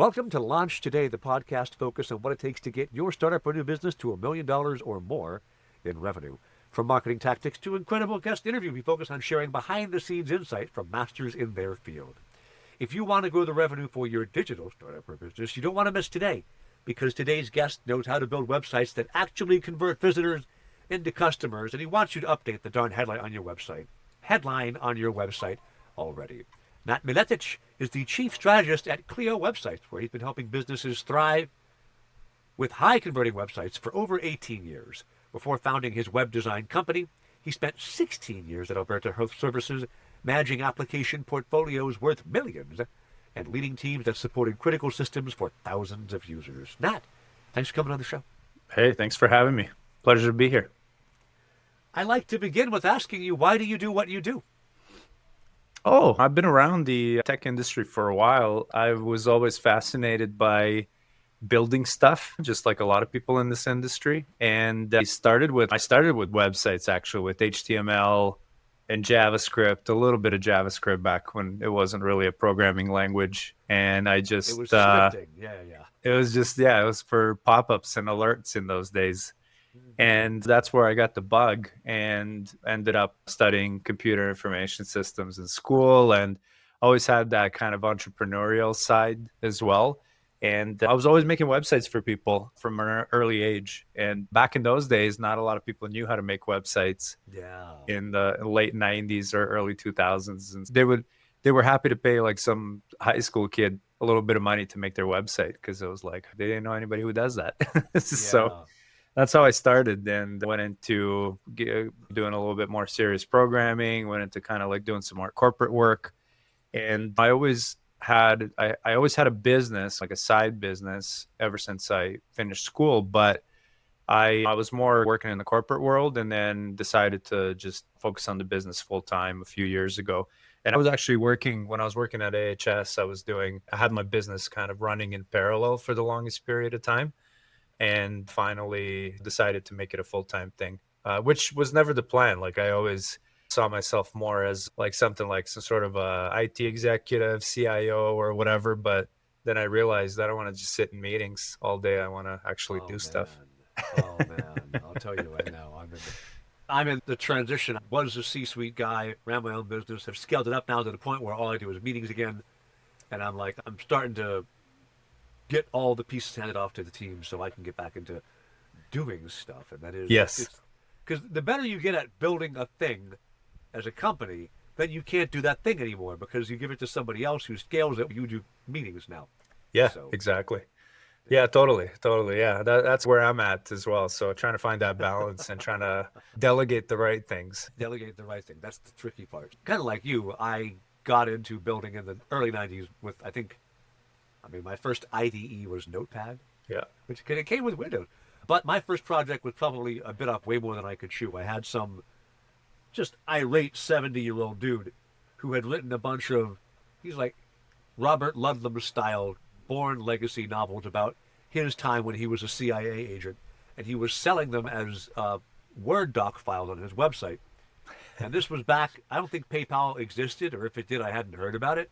Welcome to Launch Today, the podcast focused on what it takes to get your startup or new business to $1 million or more in revenue. From marketing tactics to incredible guest interview, we focus on sharing behind-the-scenes insights from masters in their field. If you want to grow the revenue for your digital startup or business, you don't want to miss today, because today's guest knows how to build websites that actually convert visitors into customers, and he wants you to update the darn headline on your website. Headline on your website already. Matt Miletic is the chief strategist at Cleo websites, where he's been helping businesses thrive with high-converting websites for over 18 years. Before founding his web design company, he spent 16 years at Alberta Health Services, managing application portfolios worth millions and leading teams that supported critical systems for thousands of users. Matt, thanks for coming on the show. Hey, thanks for having me. Pleasure to be here. I like to begin with asking you, why do you do what you do? Oh, I've been around the tech industry for a while. I was always fascinated by building stuff, just like a lot of people in this industry. And I started with websites, actually, with HTML and JavaScript, a little bit of JavaScript back when it wasn't really a programming language. And It was scripting. it was for pop-ups and alerts in those days. And that's where I got the bug and ended up studying computer information systems in school, and always had that kind of entrepreneurial side as well. And I was always making websites for people from an early age. And back in those days, not a lot of people knew how to make websites in the late 90s or early 2000s. And they were happy to pay like some high school kid a little bit of money to make their website, because it was like they didn't know anybody who does that. So that's how I started, and went into doing a little bit more serious programming, went into kind of like doing some more corporate work. And I always had a business, like a side business, ever since I finished school. But I was more working in the corporate world, and then decided to just focus on the business full time a few years ago. And I was actually when I was working at AHS, I had my business kind of running in parallel for the longest period of time. And finally decided to make it a full-time thing, which was never the plan. Like, I always saw myself more as like something like some sort of a IT executive, CIO or whatever. But then I realized I don't want to just sit in meetings all day. I want to actually do stuff. Oh, man. I'll tell you right now, I'm in the transition. I was a C-suite guy, ran my own business, have scaled it up now to the point where all I do is meetings again. And I'm starting to get all the pieces handed off to the team so I can get back into doing stuff. And that is, Yes. Because the better you get at building a thing as a company, then you can't do that thing anymore, because you give it to somebody else who scales it. You do meetings now. Yeah, exactly. Yeah, totally. Yeah, that's where I'm at as well. So trying to find that balance and trying to delegate the right things. Delegate the right thing. That's the tricky part. Kind of like you, I got into building in the early 90s with, my first IDE was Notepad. Yeah. Which it came with Windows. But my first project was probably a bit off, way more than I could chew. I had some just irate 70-year-old dude who had written a bunch of, he's like Robert Ludlum style Bourne Legacy novels about his time when he was a CIA agent. And he was selling them as Word doc files on his website. And this was back, I don't think PayPal existed, or if it did, I hadn't heard about it.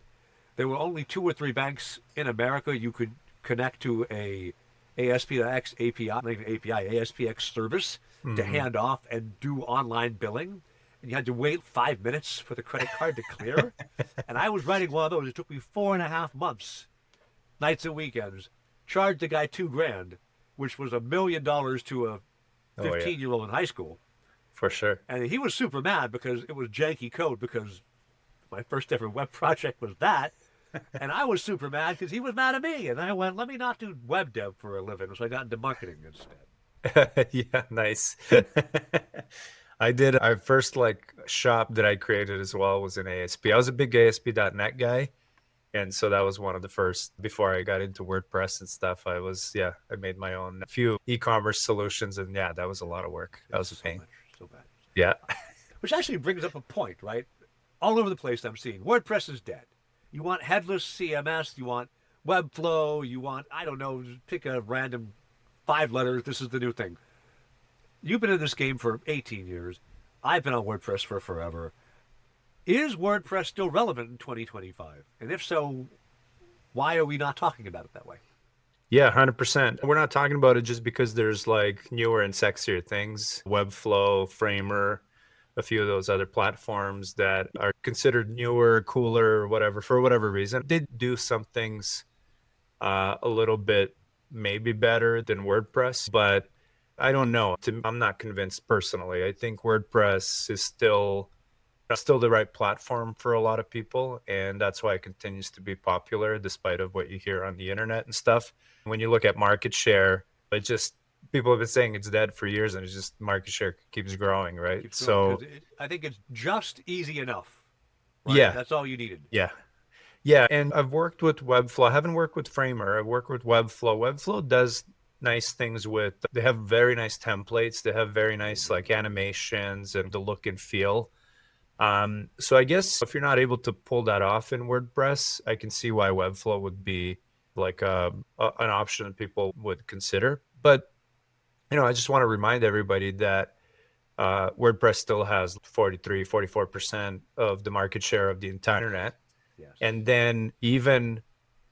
There were only 2 or 3 banks in America you could connect to a ASPX API, not even API, ASPX service to hand off and do online billing. And you had to wait 5 minutes for the credit card to clear. And I was writing one of those. It took me 4.5 months, nights and weekends. Charged the guy $2,000, which was $1 million to a 15-year-old in high school. For sure. And he was super mad because it was janky code, because my first ever web project was that. And I was super mad because he was mad at me. And I went, let me not do web dev for a living. So I got into marketing instead. Yeah, nice. Our first shop that I created as well was in ASP. I was a big ASP.NET guy. And so that was one of the first, before I got into WordPress and stuff. I made my own few e-commerce solutions. And yeah, that was a lot of work. That was a pain. So bad. Yeah. Which actually brings up a point, right? All over the place I'm seeing WordPress is dead. You want headless CMS, you want Webflow, you want, I don't know, pick a random 5 letters. This is the new thing. You've been in this game for 18 years. I've been on WordPress for forever. Is WordPress still relevant in 2025? And if so, Why are we not talking about it that way? Yeah, 100%. We're not talking about it just because there's like newer and sexier things, Webflow, Framer, a few of those other platforms that are considered newer, cooler, whatever, for whatever reason. They do some things a little bit maybe better than WordPress, but I don't know. I'm not convinced personally. I think WordPress is still the right platform for a lot of people, and that's why it continues to be popular despite of what you hear on the internet and stuff. When you look at market share, it just people have been saying it's dead for years, and it's just market share keeps growing, right? Keeps growing So because I think it's just easy enough, right? yeah, That's all you needed. yeah. Yeah, and I've worked with Webflow. I haven't worked with Framer. I've worked with Webflow. Webflow does nice things with, they have very nice templates. They have very They nice do. like animations and the look and feel. So I guess if you're not able to pull that off in WordPress, I can see why Webflow would be like an option that people would consider. But, I just want to remind everybody that WordPress still has 43, 44% of the market share of the entire internet. Yes. And then even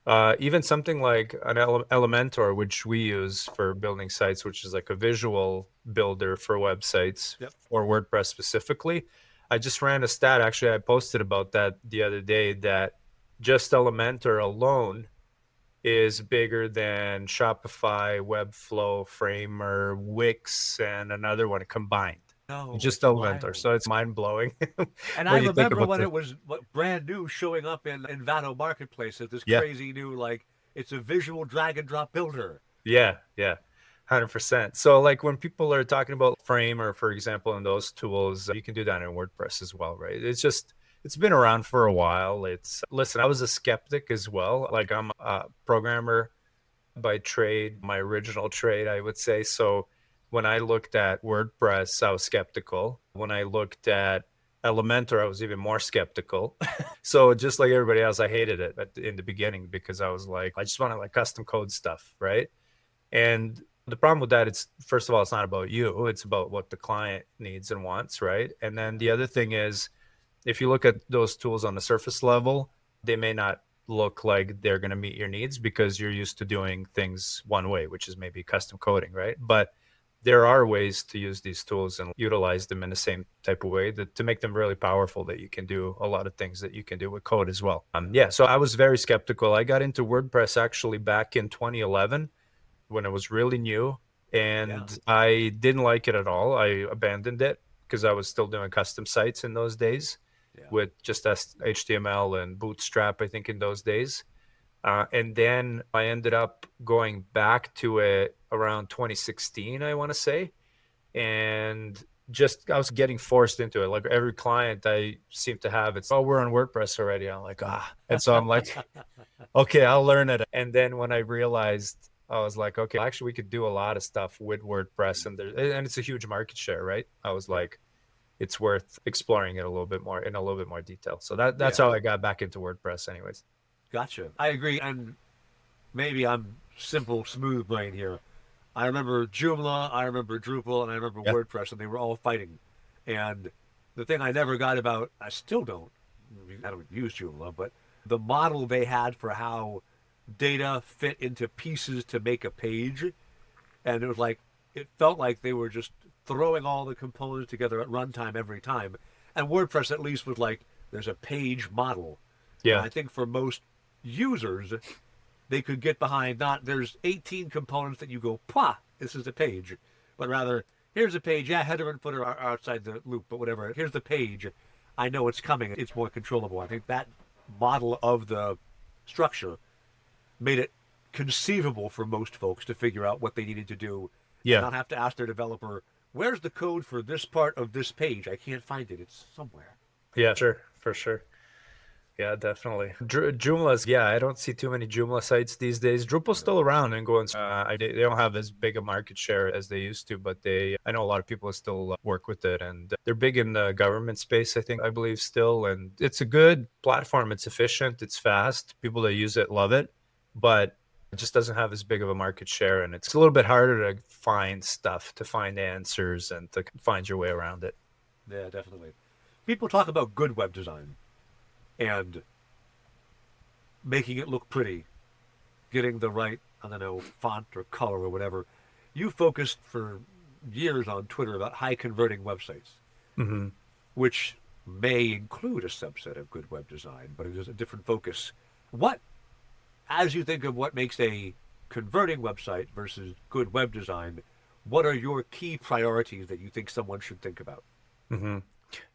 something like an Elementor, which we use for building sites, which is like a visual builder for websites Yep. or WordPress specifically. I just ran a stat. Actually, I posted about that the other day that just Elementor alone is bigger than Shopify, Webflow, Framer, Wix, and another one combined. No, Just it's Elementor. wild. So it's mind blowing And I when you think remember about when the. it was brand new showing up in Vado Marketplace as this Yeah. crazy new, like, it's a visual drag and drop builder. Yeah, yeah, 100%. So like when people are talking about Framer, for example, and those tools, you can do that in WordPress as well, right? It's been around for a while. Listen, I was a skeptic as well. Like I'm a programmer by trade, my original trade, I would say. So when I looked at WordPress, I was skeptical. When I looked at Elementor, I was even more skeptical. So just like everybody else, I hated it in the beginning because I was like, I just want to like custom code stuff, right? And the problem with that, it's first of all, it's not about you. It's about what the client needs and wants, right? And then Yeah. the other thing is, if you look at those tools on the surface level, they may not look like they're going to meet your needs because you're used to doing things one way, which is maybe custom coding, right? But there are ways to use these tools and utilize them in the same type of way to make them really powerful, that you can do a lot of things that you can do with code as well. Yeah, so I was very skeptical. I got into WordPress actually back in 2011 when it was really new, Yeah. and I didn't like it at all. I abandoned it because I was still doing custom sites in those days Yeah. with just HTML and Bootstrap, I think, in those days. And then I ended up going back to it around 2016, I want to say. And just I was getting forced into it. Like every client I seem to have, it's, oh, we're on WordPress already. I'm like, ah. And so I'm like, okay, I'll learn it. And then when I realized, I was like, okay, actually, we could do a lot of stuff with WordPress, and it's a huge market share, right? I was Yep. like, it's worth exploring it a little bit more in a little bit more detail. So that's Yeah. how I got back into WordPress, anyways. Gotcha. I agree. And maybe I'm simple, smooth brain here. I remember Joomla, I remember Drupal, and I remember Yeah, WordPress, and they were all fighting. And the thing I never got about, I still don't, I don't use Joomla, but the model they had for how data fit into pieces to make a page, and it was like, it felt like they were just throwing all the components together at runtime every time. And WordPress at least was like, there's a page model. And yeah, I think for most users, they could get behind not there's 18 components that you go, pah, this is a page, but rather, here's a page, yeah, header and footer are outside the loop, but whatever, here's the page. I know it's coming, it's more controllable. I think that model of the structure made it conceivable for most folks to figure out what they needed to do and yeah, not have to ask their developer, where's the code for this part of this page? I can't find it. It's somewhere. yeah, sure, for sure. Yeah, definitely. Joomla's, yeah, I don't see too many Joomla sites these days. Drupal's No. still around and going. They don't have as big a market share as they used to, but I know a lot of people still work with it, and they're big in the government space, I believe still. And it's a good platform. It's efficient. It's fast. People that use it love it, but it just doesn't have as big of a market share, and it's a little bit harder to find stuff, to find answers, and to find your way around it. Yeah, definitely. People talk about good web design, and making it look pretty, getting the right, I don't know, font or color or whatever. You focused for years on Twitter about high converting websites, Hmm. which may include a subset of good web design, but it is a different focus. What, as you think of what makes a converting website versus good web design, what are your key priorities that you think someone should think about? Hmm.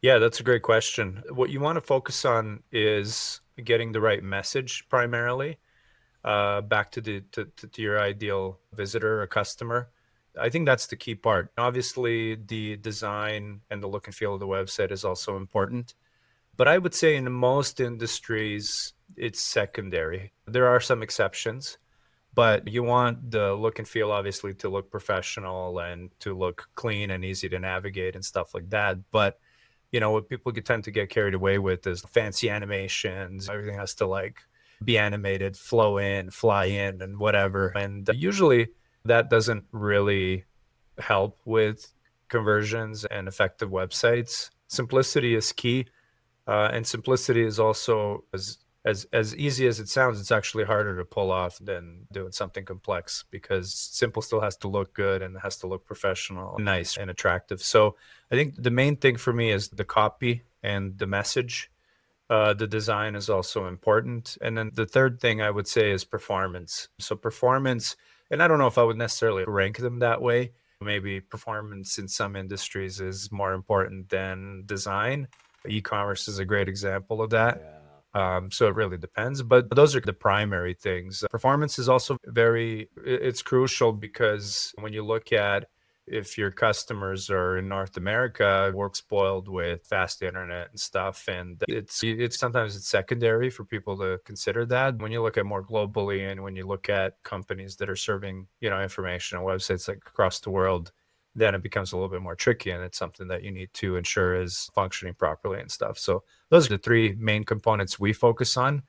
Yeah, that's a great question. What you want to focus on is getting the right message primarily, back to to your ideal visitor or customer. I think that's the key part. Obviously, the design and the look and feel of the website is also important. But I would say in most industries, it's secondary. There are some exceptions, but you want the look and feel obviously to look professional and to look clean and easy to navigate and stuff like that. But what people tend to get carried away with is fancy animations. Everything has to like be animated, flow in, fly in, and whatever. And usually that doesn't really help with conversions and effective websites. Simplicity is key, and simplicity is also as easy as it sounds. It's actually harder to pull off than doing something complex because simple still has to look good and it has to look professional, nice, and attractive. So I think the main thing for me is the copy and the message. The design is also important. And then the third thing I would say is performance. So performance, and I don't know if I would necessarily rank them that way. Maybe performance in some industries is more important than design. E-commerce is a great example of that. Yeah. So it really depends, but those are the primary things. Performance is also it's crucial because when you look at if your customers are in North America, we're spoiled with fast internet and stuff, and it's sometimes it's secondary for people to consider that. When you look at more globally, and when you look at companies that are serving information on websites like across the world, then it becomes a little bit more tricky, and it's something that you need to ensure is functioning properly and stuff. So those are the three main components we focus on,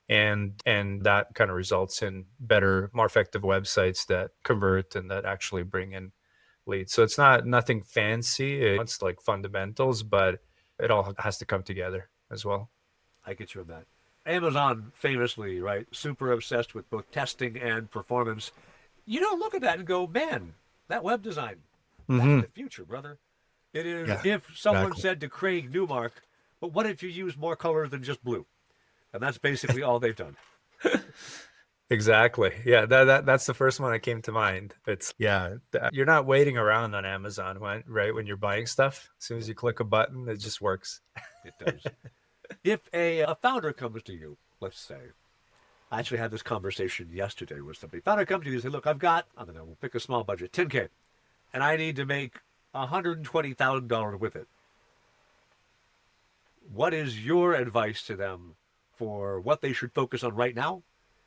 and that kind of results in better, more effective websites that convert and that actually bring in leads. So it's not nothing fancy. It's like fundamentals, but it all has to come together as well. I get you on that. Amazon famously, right, super obsessed with both testing and performance. You don't look at that and go, man, that web design, that's Hmm. the future, brother. It is Yeah, if someone exactly. said to Craig Newmark, but what if you use more colors than just blue? And that's basically all they've done. Exactly. Yeah, that's the first one that came to mind. It's yeah, you're not waiting around on Amazon right when you're buying stuff. As soon as Yeah, you click a button, it just works. it does. If a founder comes to you, let's say, I actually had this conversation yesterday with somebody. Founder comes to you and says, look, I've got, I don't know, we'll pick a small budget, 10K, and I need to make $120,000 with it. What is your advice to them for what they should focus on right now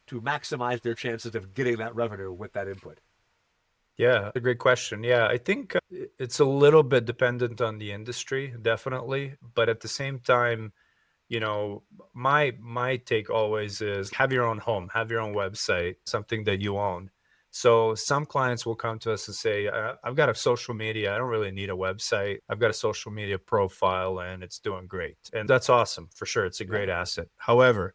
to maximize their chances of getting that revenue with that input? Yeah, a great question. Yeah, I think it's a little bit dependent on the industry, definitely, but at the same time, you know, my take always is have your own home, have your own website, something that you own. So some clients will come to us and say, I've got a social media. I don't really need a website. I've got a social media profile and it's doing great. And that's awesome for sure. It's a Yeah. great asset. However,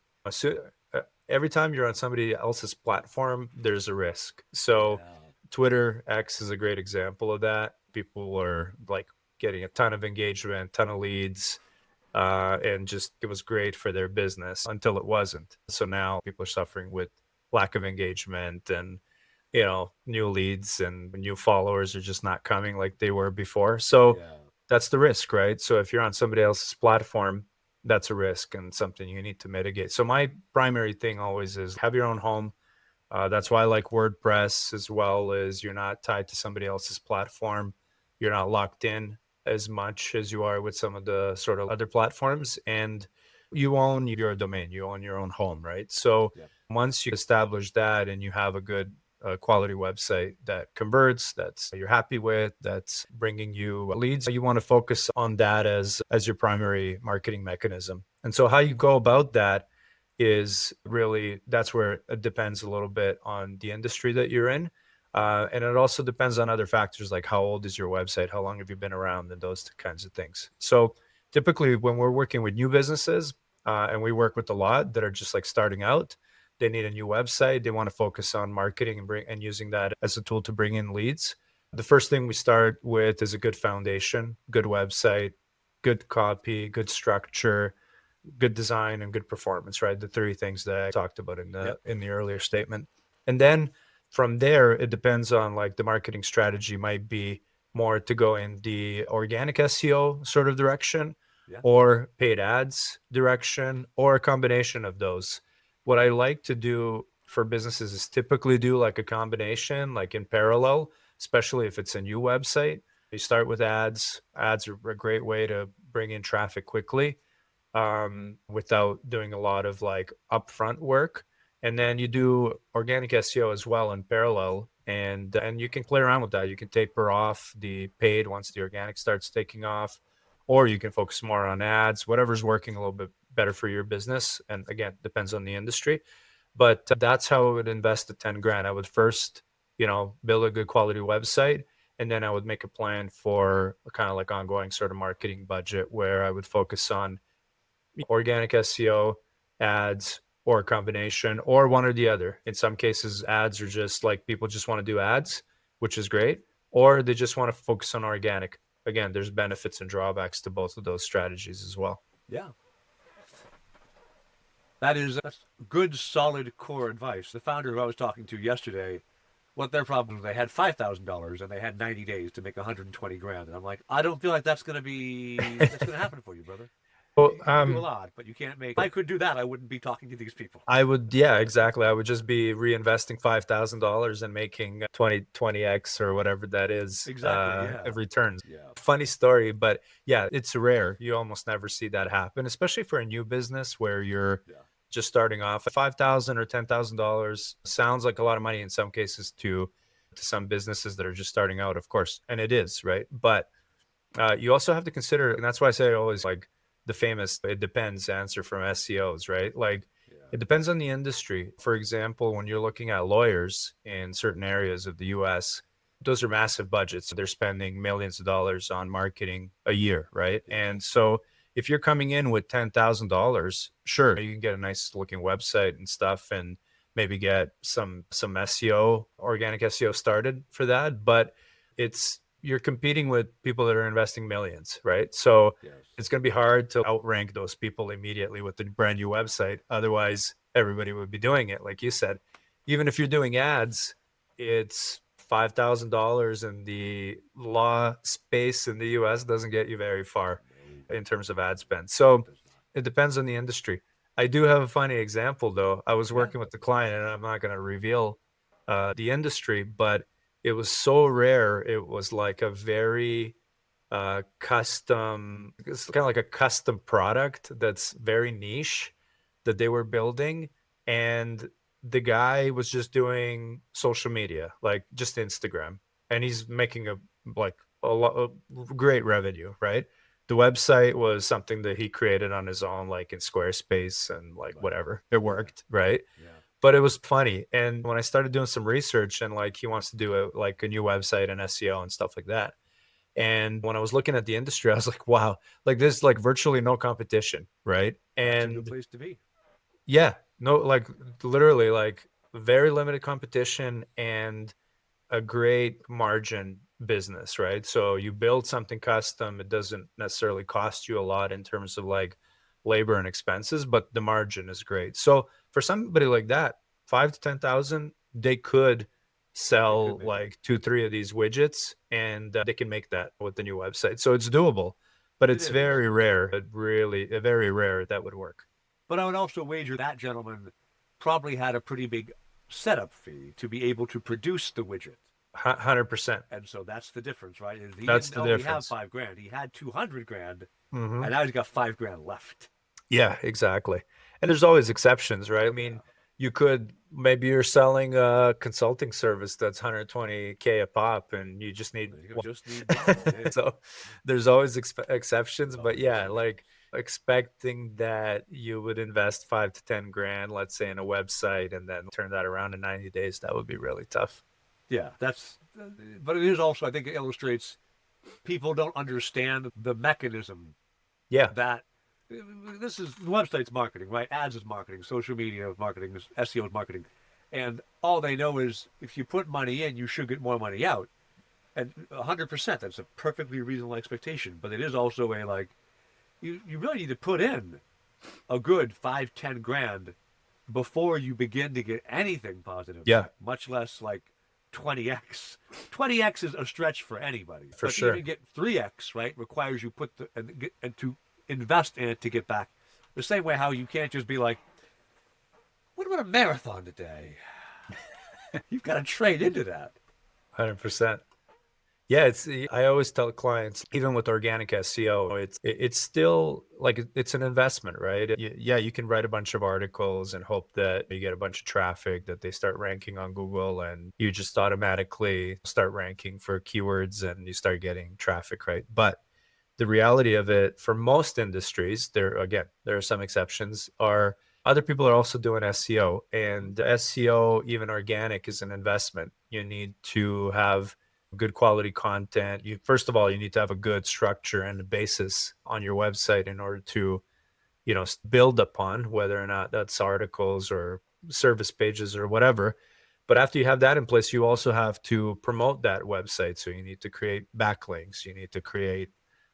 every time you're on somebody else's platform, there's a risk. So Yeah. Twitter X is a great example of that. People are like getting a ton of engagement, ton of leads, and just it was great for their business until it wasn't. So now people are suffering with lack of engagement and new leads and new followers are just not coming like they were before. So Yeah. that's the risk, right? So if you're on somebody else's platform, that's a risk and something you need to mitigate. So my primary thing always is have your own home. That's why I like WordPress as well, as you're not tied to somebody else's platform. You're not locked in as much as you are with some of the sort of other platforms. And you own your domain, you own your own home, right? So Yeah. once you establish that and you have a good quality website that converts, that's you're happy with, that's bringing you leads, you want to focus on that as your primary marketing mechanism. And so how you go about that is really that's where it depends a little bit on the industry that you're in. And it also depends on other factors like how old is your website, how long have you been around, and those kinds of things. So typically, when we're working with new businesses, And we work with a lot that are just like starting out. They need a new website. They want to focus on marketing and using that as a tool to bring in leads. The first thing we start with is a good foundation, good website, good copy, good structure, good design, and good performance, right? The three things that I talked about in Yep. the earlier statement. And then from there, it depends on like the marketing strategy might be more to go in the organic SEO sort of direction Yeah. or paid ads direction or a combination of those. What I like to do for businesses is typically do like a combination, like in parallel, especially if it's a new website. You start with ads. Ads are a great way to bring in traffic quickly without doing a lot of like upfront work. And then you do organic SEO as well in parallel, and you can play around with that. You can taper off the paid once the organic starts taking off, or you can focus more on ads, whatever's working a little bit better for your business. And again, depends on the industry. But that's how I would invest the 10 grand. I would first, build a good quality website. And then I would make a plan for kind of like ongoing sort of marketing budget where I would focus on organic SEO, ads, or a combination, or one or the other. In some cases, ads are just like people just want to do ads, which is great, or they just want to focus on organic. Again, there's benefits and drawbacks to both of those strategies as well. Yeah. That's good, solid core advice. The founder who I was talking to yesterday, what their problem was, they had $5,000 and they had 90 days to make 120 grand. And I'm like, I don't feel like that's going to happen for you, brother. Well, You can do a lot, but you can't make. If I could do that, I wouldn't be talking to these people. I would, yeah, exactly. I would just be reinvesting $5,000 and making 20x or whatever that is Exactly. Yeah. of returns. Yeah. Funny story, but yeah, it's rare. You almost never see that happen, especially for a new business where you're Yeah. just starting off. $5,000 or $10,000 sounds like a lot of money in some cases to some businesses that are just starting out, of course, and it is, right? But you also have to consider, and that's why I say always like the famous "it depends" answer from SEOs, right? Like Yeah. it depends on the industry. For example, when you're looking at lawyers in certain areas of the US, those are massive budgets. They're spending millions of dollars on marketing a year, right? Yeah. And so if you're coming in with $10,000, sure, you can get a nice looking website and stuff and maybe get some SEO, organic SEO started for that, but you're competing with people that are investing millions, right? So Yes. it's going to be hard to outrank those people immediately with a brand new website. Otherwise, everybody would be doing it. Like you said, even if you're doing ads, it's $5,000 and the law space in the US doesn't get you very far No, in terms of ad spend. So it does not. it depends on the industry. I do have a funny example though. I was Yeah. working with the client and I'm not going to reveal the industry, but it was so rare. It was like a very custom, it's kind of like a custom product that's very niche that they were building. And the guy was just doing social media, like just Instagram. And he's making a lot of great revenue, right? The website was something that he created on his own, like in Squarespace and like Right. whatever. It worked, right? Yeah. But it was funny. And when I started doing some research and like he wants to do like a new website and SEO and stuff like that. And when I was looking at the industry, I was like, wow, like there's like virtually no competition, right? That's a good And place to be. yeah, no, like literally like very limited competition and a great margin business, right? So you build something custom, it doesn't necessarily cost you a lot in terms of like labor and expenses, but the margin is great. So for somebody like that, 5 to 10,000, they could They could sell make it. like 2, 3 of these widgets, and they can make that with the new website. So it's doable, but It it's is. very rare. It really, very rare that would work. But I would also wager that gentleman probably had a pretty big setup fee to be able to produce the widget. 100%. And so that's the difference, right? Is he That's didn't the only have difference. 5 grand; he had 200 grand, Hmm. and now he's got 5 grand left. Yeah, exactly. And there's always exceptions, right? I Yeah, mean, maybe you're selling a consulting service that's 120K a pop and you just need there you go. one. Just need one. Hey, So there's always exceptions, there's but always yeah, exceptions. like expecting that you would invest 5 to 10 grand, let's say, in a website and then turn that around in 90 days, that would be really tough. Yeah, but it is also, I think, it illustrates people don't understand the mechanism Yeah. that this is websites marketing, right? Ads is marketing, social media marketing, SEO is marketing, and all they know is if you put money in, you should get more money out. And 100%, that's a perfectly reasonable expectation. But it is also a like, you really need to put in a good 5-10 grand before you begin to get anything positive Yeah, back, much less like 20x. 20x is a stretch for anybody, for but sure. even get 3x, right, requires you put and to invest in it to get back. The same way how you can't just be like, what about a marathon today? You've got to trade into that. 100%. Yeah, I always tell clients, even with organic SEO, it's still like it's an investment, right? Yeah, you can write a bunch of articles and hope that you get a bunch of traffic, that they start ranking on Google, and you just automatically start ranking for keywords and you start getting traffic, right? But the reality of it, for most industries, there are some exceptions, are other people are also doing SEO, and SEO, even organic, is an investment. You need to have good quality content. First of all, you need to have a good structure and a basis on your website in order to, build upon, whether or not that's articles or service pages or whatever. But after you have that in place, you also have to promote that website. So you need to create backlinks, you need to create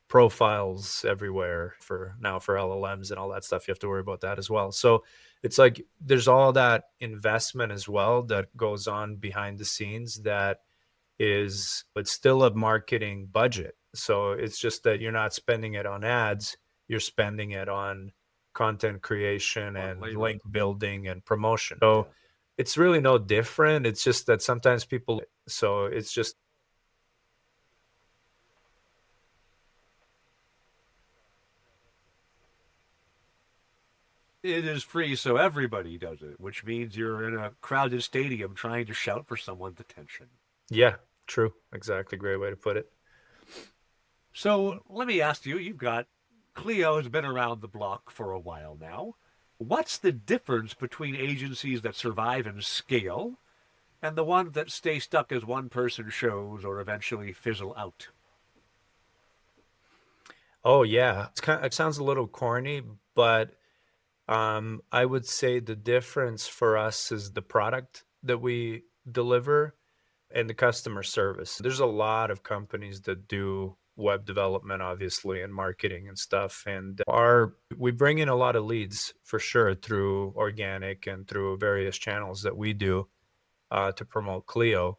profiles everywhere for LLMs and all that stuff. You have to worry about that as well. So it's like there's all that investment as well that goes on behind the scenes, that it's still a marketing budget. So it's just that you're not spending it on ads, you're spending it on content creation On and labor. link building and promotion. So Yeah. it's really no different. It's just that sometimes people, so it's just, It is free, so everybody does it, which means you're in a crowded stadium trying to shout for someone's attention. yeah, true. Exactly. Great way to put it. So let me ask you, you've got Cleo's been around the block for a while now. What's the difference between agencies that survive and scale and the ones that stay stuck as one person shows or eventually fizzle out? Oh yeah. It sounds a little corny, but I would say the difference for us is the product that we deliver and the customer service. There's a lot of companies that do web development, obviously, and marketing and stuff. And we bring in a lot of leads for sure through organic and through various channels that we do to promote Cleo.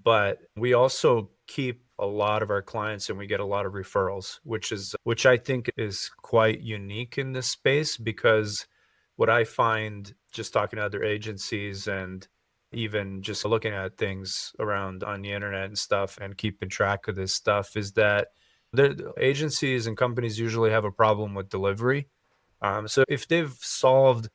But we also keep a lot of our clients and we get a lot of referrals, which I think is quite unique in this space, because what I find just talking to other agencies and even just looking at things around on the internet and stuff and keeping track of this stuff is that the agencies and companies usually have a problem with delivery. So if they've solved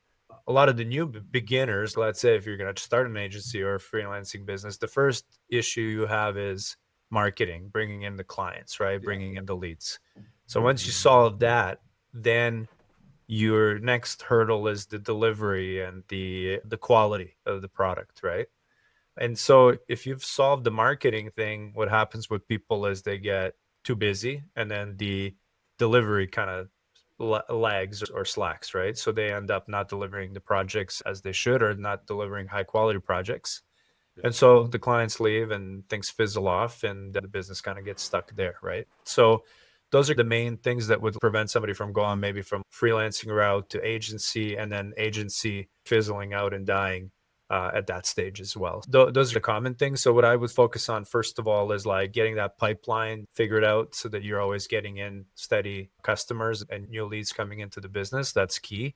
a lot of the new beginners, let's say if you're going to start an agency or a freelancing business, the first issue you have is marketing, bringing in the clients, right? Yeah. Bringing in the leads. So once you solve that, then your next hurdle is the delivery and the quality of the product, right? And so if you've solved the marketing thing, what happens with people is they get too busy and then the delivery kind of lags or slacks, right? So they end up not delivering the projects as they should or not delivering high quality projects. Yeah. And so the clients leave and things fizzle off and the business kind of gets stuck there, right? So those are the main things that would prevent somebody from going maybe from freelancing route to agency and then agency fizzling out and dying at that stage as well. Those are the common things. So what I would focus on first of all is like getting that pipeline figured out so that you're always getting in steady customers and new leads coming into the business. That's key.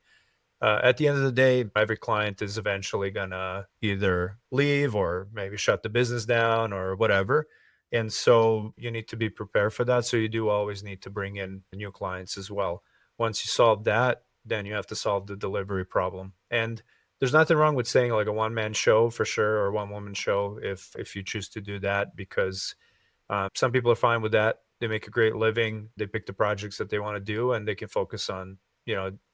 At the end of the day, every client is eventually going to either leave or maybe shut the business down or whatever. And so you need to be prepared for that. So you do always need to bring in new clients as well. Once you solve that, then you have to solve the delivery problem. And there's nothing wrong with saying like a one-man show for sure, or one-woman show if you choose to do that, because some people are fine with that. They make a great living. They pick the projects that they want to do, and they can focus on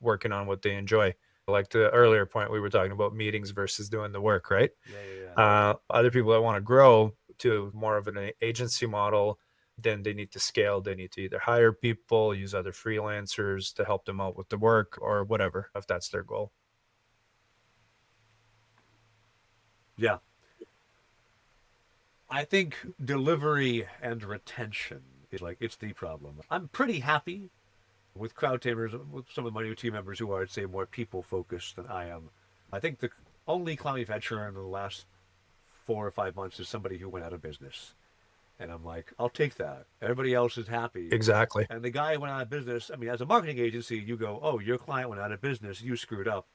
working on what they enjoy. Like the earlier point we were talking about meetings versus doing the work, right? Yeah, yeah, yeah. Other people that want to grow to more of an agency model, then they need to scale. They need to either hire people, use other freelancers to help them out with the work or whatever, if that's their goal. Yeah. I think delivery and retention is like, it's the problem. I'm pretty happy with CrowdTamers, with some of my new team members who are, I'd say, more people focused than I am. I think the only client we've had churn in the last 4 or 5 months is somebody who went out of business. And I'm like, I'll take that. Everybody else is happy. Exactly. And the guy went out of business. I mean, as a marketing agency, you go, oh, your client went out of business. You screwed up.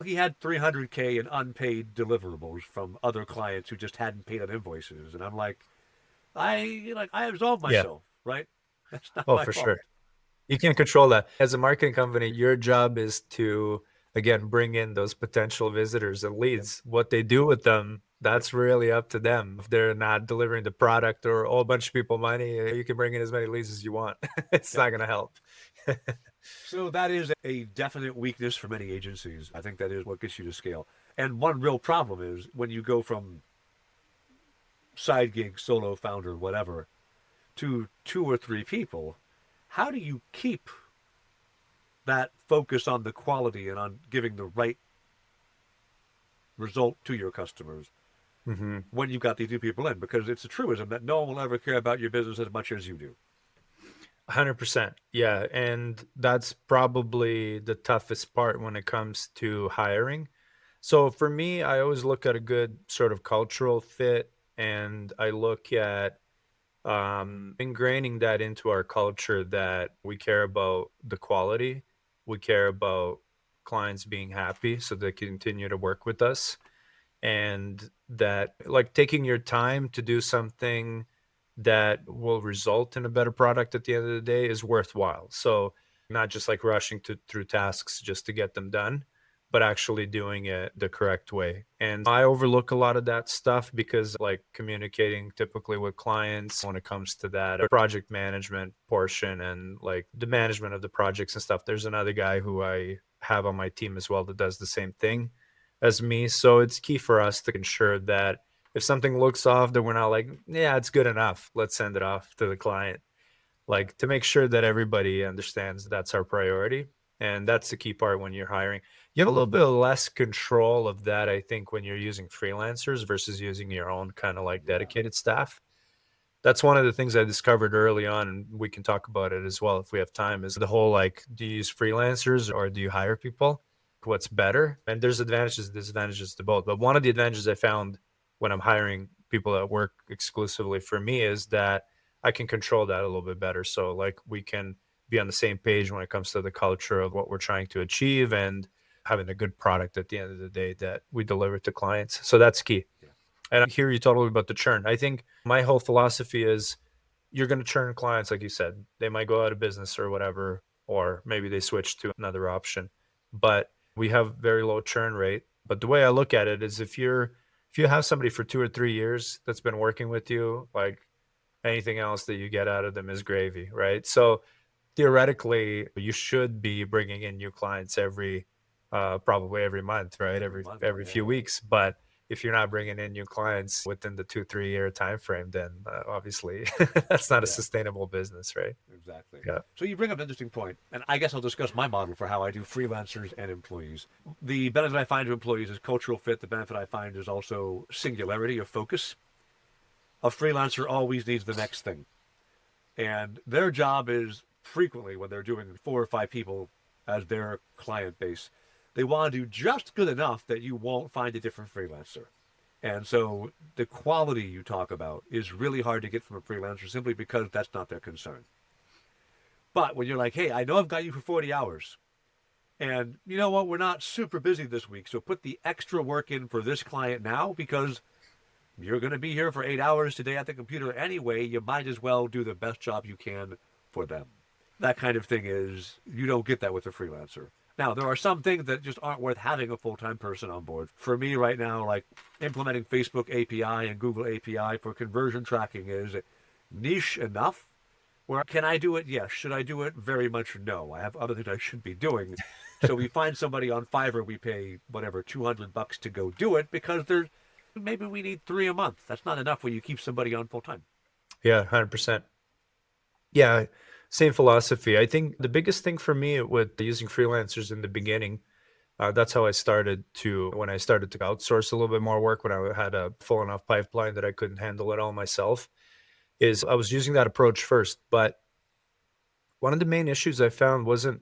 He had 300K in unpaid deliverables from other clients who just hadn't paid on invoices. And I'm like, I absolve Yeah. myself, right? That's not Oh, my for fault. sure. You can control that. As a marketing company, your job is to, again, bring in those potential visitors and leads. What they do with them, that's really up to them. If they're not delivering the product or a whole bunch of people money, you can bring in as many leads as you want. It's not going to help. So that is a definite weakness for many agencies. I think that is what gets you to scale. And one real problem is when you go from side gig, solo founder, whatever, to 2 or 3 people, how do you keep that focus on the quality and on giving the right result to your customers when you've got these 2 people in? Because it's a truism that no one will ever care about your business as much as you do. 100%. Yeah. And that's probably the toughest part when it comes to hiring. So for me, I always look at a good sort of cultural fit, and I look at ingraining that into our culture, that we care about the quality, we care about clients being happy so they continue to work with us, and that like taking your time to do something that will result in a better product at the end of the day is worthwhile. So not just like rushing through tasks just to get them done, but actually doing it the correct way. And I overlook a lot of that stuff because like communicating typically with clients when it comes to that project management portion and like the management of the projects and stuff. There's another guy who I have on my team as well that does the same thing as me. So it's key for us to ensure that if something looks off, that we're not like, yeah, it's good enough, let's send it off to the client. Like to make sure that everybody understands that's our priority. And that's the key part when you're hiring. You have a little bit of less control of that, I think, when you're using freelancers versus using your own kind of like dedicated staff. That's one of the things I discovered early on, and we can talk about it as well if we have time, is the whole like, do you use freelancers or do you hire people? What's better? And there's advantages and disadvantages to both. But one of the advantages I found when I'm hiring people that work exclusively for me is that I can control that a little bit better. So like we can be on the same page when it comes to the culture of what we're trying to achieve and having a good product at the end of the day that we deliver to clients. So that's key. Yeah. And I hear you totally about the churn. I think my whole philosophy is you're going to churn clients, like you said. They might go out of business or whatever, or maybe they switch to another option. But we have very low churn rate. But the way I look at it is if you have somebody for 2 or 3 years that's been working with you, like anything else that you get out of them is gravy, right? So theoretically, you should be bringing in new clients probably every month, right? Every few weeks. But if you're not bringing in new clients within the 2-3 year time frame, then obviously that's not a sustainable business, right? Exactly. Yeah. So you bring up an interesting point, and I guess I'll discuss my model for how I do freelancers and employees. The benefit I find to employees is cultural fit. The benefit I find is also singularity of focus. A freelancer always needs the next thing. And their job is frequently, when they're doing 4 or 5 people as their client base, they want to do just good enough that you won't find a different freelancer. And so the quality you talk about is really hard to get from a freelancer simply because that's not their concern. But when you're like, hey, I know I've got you for 40 hours, and you know what, we're not super busy this week, so put the extra work in for this client now because you're going to be here for 8 hours today at the computer anyway. You might as well do the best job you can for them. That kind of thing is, you don't get that with a freelancer. Now, there are some things that just aren't worth having a full-time person on board. For me right now, like implementing Facebook API and Google API for conversion tracking is niche enough. Where can I do it? Yes. Should I do it? Very much no. I have other things I should be doing. So we find somebody on Fiverr, we pay whatever, $200 to go do it because maybe we need 3 a month. That's not enough when you keep somebody on full time. Yeah, 100%. Yeah, same philosophy. I think the biggest thing for me with using freelancers in the beginning, that's how I started to, when I started to outsource a little bit more work, when I had a full enough pipeline that I couldn't handle it all myself, is I was using that approach first. But one of the main issues I found wasn't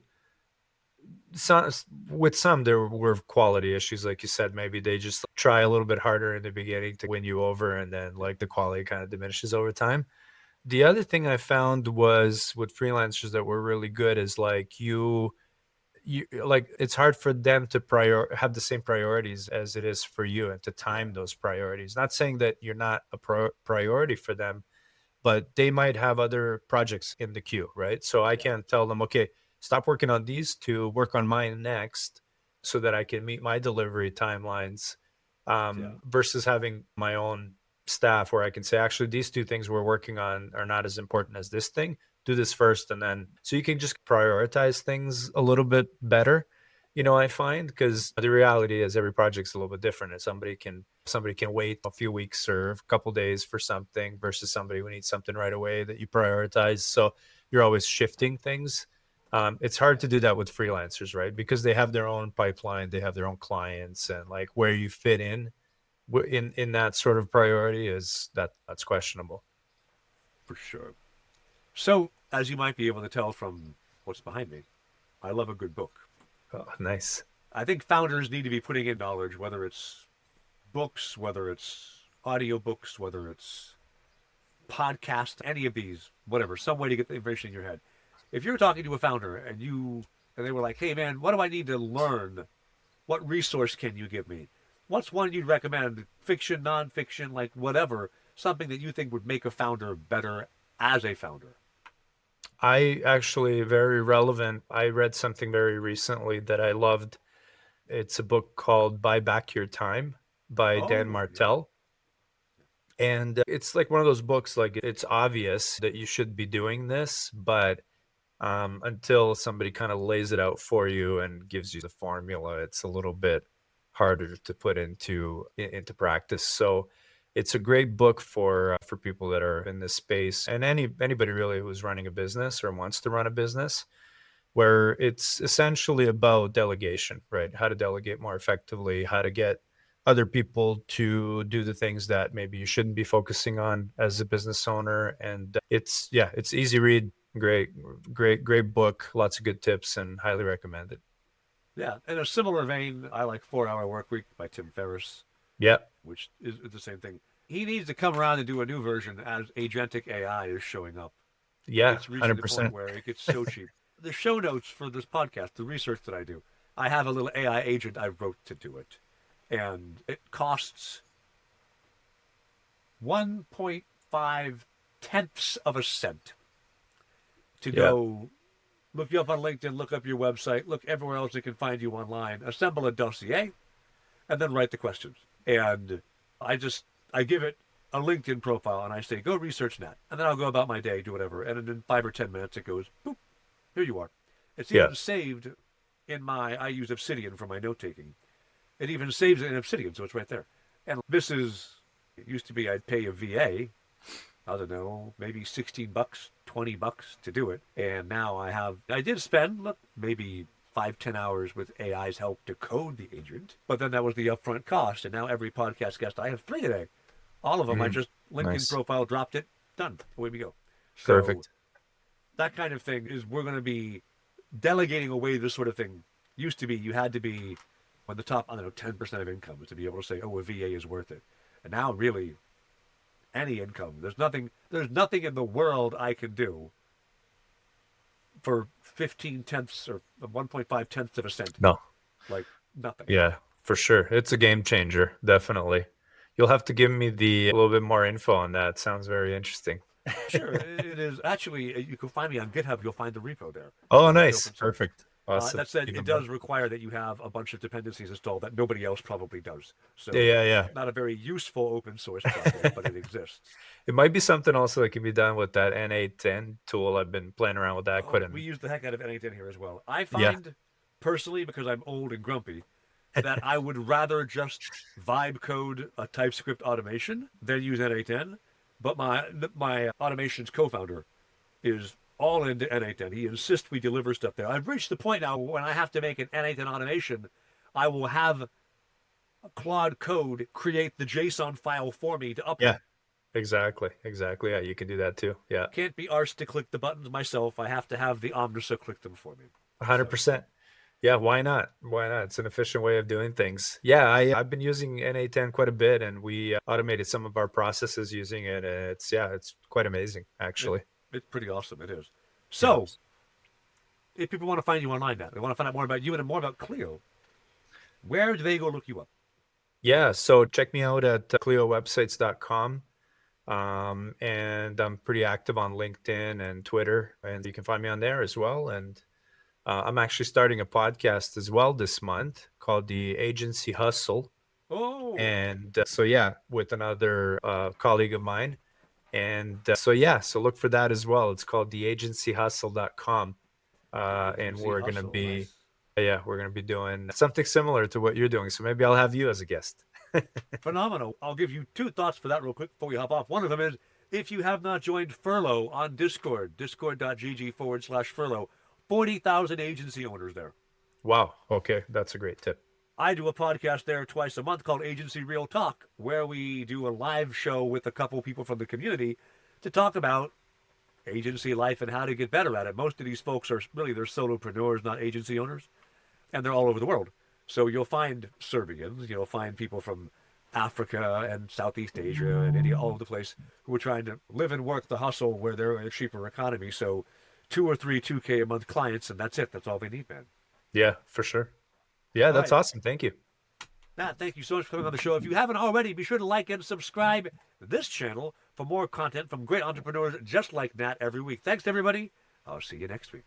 some, with some, there were quality issues. Like you said, maybe they just try a little bit harder in the beginning to win you over, and then like the quality kind of diminishes over time. The other thing I found was with freelancers that were really good is like you like it's hard for them to have the same priorities as it is for you and to Yeah. time those priorities. Not saying that you're not a priority for them, but they might have other projects in the queue, right? So I Yeah. can't tell them, okay, stop working on these two, work on mine next, so that I can meet my delivery timelines, Yeah. versus having my own staff where I can say, actually, these two things we're working on are not as important as this thing. Do this first, and then so you can just prioritize things a little bit better. I find, because the reality is every project's a little bit different, and somebody can wait a few weeks or a couple days for something versus somebody who needs something right away that you prioritize. So you're always shifting things. It's hard Yeah. to do that with freelancers, right? Because they have their own pipeline, they have their own clients, and like where you fit in that sort of priority that's questionable. For sure. So, as you might be able to tell from what's behind me, I love a good book. Oh, nice. I think founders need to be putting in knowledge, whether it's books, whether it's audiobooks, whether it's podcasts, any of these, whatever, some way to get the information in your head. If you're talking to a founder and they were like, "Hey man, what do I need to learn? What resource can you give me? What's one you'd recommend? Fiction, nonfiction, like whatever, something that you think would make a founder better as a founder." I actually, very relevant. I read something very recently that I loved. It's a book called Buy Back Your Time by Dan Oh, yeah. Martell. And it's like one of those books, like it's obvious that you should be doing this, but until somebody kind of lays it out for you and gives you the formula, it's a little bit harder to put into practice. So it's a great book for people that are in this space, and anybody really who's running a business or wants to run a business, where it's essentially about delegation, right? How to delegate more effectively, how to get other people to do the things that maybe you shouldn't be focusing on as a business owner. And it's easy read, great, great, great book, lots of good tips, and highly recommended. Yeah. In a similar vein, I like 4 Hour Work Week by Tim Ferriss, Yeah, which is the same thing. He needs to come around and do a new version as agentic AI is showing up. yeah, It's reaching the point 100%. where it gets so cheap. The show notes for this podcast, the research that I do, I have a little AI agent I wrote to do it. And it costs 1.5 tenths of a cent to Yeah, go look you up on LinkedIn, look up your website, look everywhere else it can find you online, assemble a dossier, and then write the questions. And I just I give it a LinkedIn profile and I say, go research that. And then I'll go about my day, do whatever. And in 5 or 10 minutes it goes, boop, here you are. It's yeah, even saved I use Obsidian for my note taking. It even saves it in Obsidian, so it's right there. And it used to be I'd pay a VA, I don't know, maybe 16 bucks, 20 bucks to do it. And now I did spend, look, maybe 5, 10 hours with AI's help to code the agent, but then that was the upfront cost. And now every podcast guest, I have 3 today. All of them, I mm, just LinkedIn nice, profile, dropped it, done. Away we go. So perfect. that kind of thing is we're going to be delegating away this sort of thing. Used to be you had to be on the top, I don't know, 10% of income to be able to say, oh, a VA is worth it. And now really any income. There's nothing in the world I can do for 15 tenths or 1.5 tenths of a cent. No, Like nothing. yeah, for sure. It's a game changer, definitely. You'll have to give me the a little bit more info on that. Sounds very interesting. Sure, it is actually. You can find me on GitHub. You'll find the repo there. Oh, It's nice. open source. Perfect. Awesome. That said, it Even better. does require that you have a bunch of dependencies installed that nobody else probably does. Yeah, So, yeah, not a very useful open source project, but yeah. it exists. It might be something also that can be done with that N810 tool. I've been playing around with that quite Oh, a we use the heck out of anything here as well. I yeah. find, personally, because I'm old and grumpy, that I would rather just vibe code a TypeScript automation than use N8N. But my automation's co-founder is all into N8N. He insists we deliver stuff there. I've reached the point now when I have to make an N8N automation, I will have Claude Code create the JSON file for me to upload. Yeah, exactly. Yeah, you can do that too. Yeah, Can't be arsed to click the buttons myself. I have to have the Omnisa click them for me. 100%. Yeah, why not? Why not? It's an efficient way of doing things. Yeah, I've been using N8N quite a bit, and we automated some of our processes using it. And it's quite amazing, actually. It's pretty awesome. It is. So, if people want to find you online now, they want to find out more about you and more about Cleo, where do they go look you up? Yeah, so check me out at cleowebsites.com. And I'm pretty active on LinkedIn and Twitter, and you can find me on there as well. And I'm actually starting a podcast as well this month called the Agency Hustle. Oh. And so, yeah, with another colleague of mine. And so look for that as well. It's called theagencyhustle.com. And we're going to be, we're going to be doing something similar to what you're doing. So maybe I'll have you as a guest. Phenomenal. I'll give you 2 thoughts for that real quick before we hop off. One of them is, if you have not joined Furlough on Discord, discord.gg/furlough, 40,000 agency owners there. Wow. Okay. That's a great tip. I do a podcast there twice a month called Agency Real Talk, where we do a live show with a couple people from the community to talk about agency life and how to get better at it. Most of these folks are really, they're solopreneurs, not agency owners, and they're all over the world. So you'll find Serbians, you'll find people from Africa and Southeast Asia and India, all over the place, who are trying to live and work the hustle where they're in a cheaper economy. So 2 or 3 2K a month clients, and that's it. That's all they need, man. Yeah, for sure. Yeah, that's awesome. Thank you. Matt, thank you so much for coming on the show. If you haven't already, be sure to like and subscribe this channel for more content from great entrepreneurs just like Nat every week. Thanks, everybody. I'll see you next week.